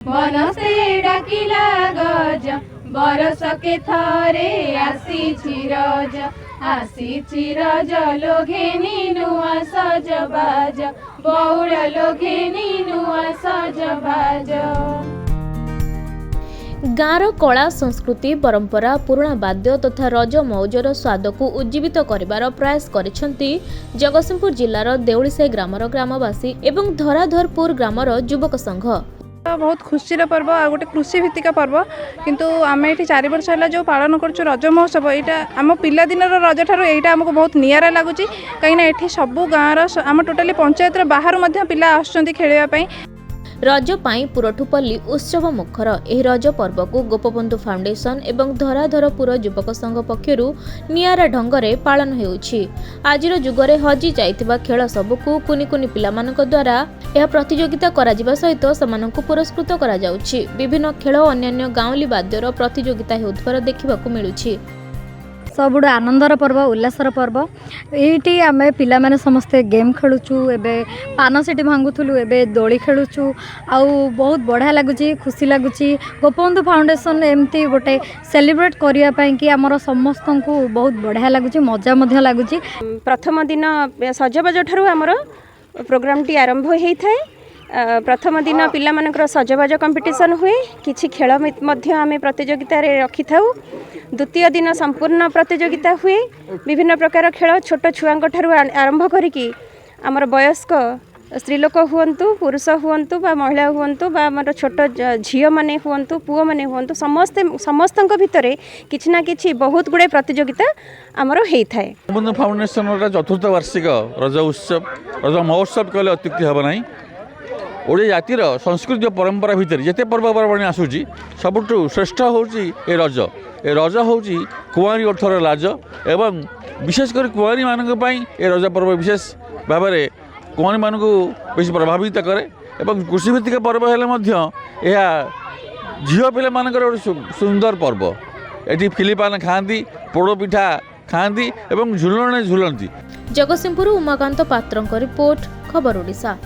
मन से डाकिला गज बरस के थरे आसी रज लोघेनी नुआ सजबाज बौड़ लोघेनी नुआ सजबाज। गाँवर कला संस्कृति परंपरा पुराणा वाद्य तथा रज मौजर स्वाद को उज्जीवित करिवार प्रयास करिसेंती जगतसिंहपुर जिल्लार देउलीसाही ग्रामर ग्रामवासी एवं धराधरपुर ग्रामर युवक संघ। बहुत खुशी पर्व आ गोटे कृषि भित्तिक पर्व किंतु आम ये 4 वर्ष है जो पालन कर रज महोत्सव यहाँ आम पिलादिन रज ठार यहाँ आमको बहुत निरा लगुच कहीं सबू गाँव आम टोटाली पंचायत बाहर पिला आसुँच खेलवाई। रज पाई पुरठुपल्ली उत्सव मुखर एही रज पर्व को गोपबंधु फाउंडेशन एवं धराधरपुर युवक संघ पक्षरु नियारा ढंगरे पालन हेउछि। आजिर जुगरे हजि जाइतिबा खेल सबकु कुनि कुनि पिलामानक द्वारा यह प्रतियोगिता कराजिबा सहित समानकु पुरस्कृत करा जाउछि। विभिन्न खेल अन्यान्य गाउँली वाद्यर प्रतियोगिता हेउथबार देखिबाकु मिलुछि। सबुठ आनंदर पर्व उल्लासर पर्व ये आम पिला माने समस्ते गेम खेलुचु एबे पान सीटी भांगुथुलु एबे दोली खेलुचु आउ बहुत बढ़िया लगुच खुशी लगुच। गोपबंधु फाउंडेशन एमती गोटे सेलिब्रेट करिया पई कि हमर समस्त को बहुत बढ़िया लगुच मजा मध्य लगुच। प्रथम दिन सजबाज ठारू हमर प्रोग्राम टी आरंभ होई थाए। प्रथम दिन पिला मानकर सजबाज कंपिटिशन हुए किछि खेल मध्य आमे प्रतियोगिता रे रखि थाउ। द्वितीय दिन संपूर्ण प्रतियोगिता हुए विभिन्न प्रकार खेल छोट छुआंक ठारू आरंभ करिकी आमर वयस्क स्त्रीलोक हुअन्तु पुरुष हुअन्तु बा महिला हुअन्तु बा आमर छोट झियो माने हुअन्तु पुओ माने हुअन्तु समस्तक भितरे किछि ना किछि बहुत गुडे प्रतियोगिता आमर हेइ थाए। गोपबंधु फाउंडेशन चतुर्थ वार्षिक रज उत्सव रज महोत्सव कहले अत्युक्ति हेब नाही। ओडिया जातिर संस्कृति और परंपरा भितर जिते पर्वपर्वाणी आसूची सबुठु श्रेष्ठ होची ए रज। ए रज होची कुआरी अर्थर लाज एवं विशेषकर कुआरी मानक पई ए रज पर्व विशेष भाव में कुआरी मानक बेसी प्रभावित करे एवं कृषिभित्तिक पर्व हेले मध्य यह झील पिला मानकर गोटे सुंदर पर्व। एटी फिलिपान खाती पोड़ पिठा खाती एवं झुलने झुलती। जगतसिंहपुर उमाकांत पात्रଙ୍କ रिपोर्ट खबर ओडिशा।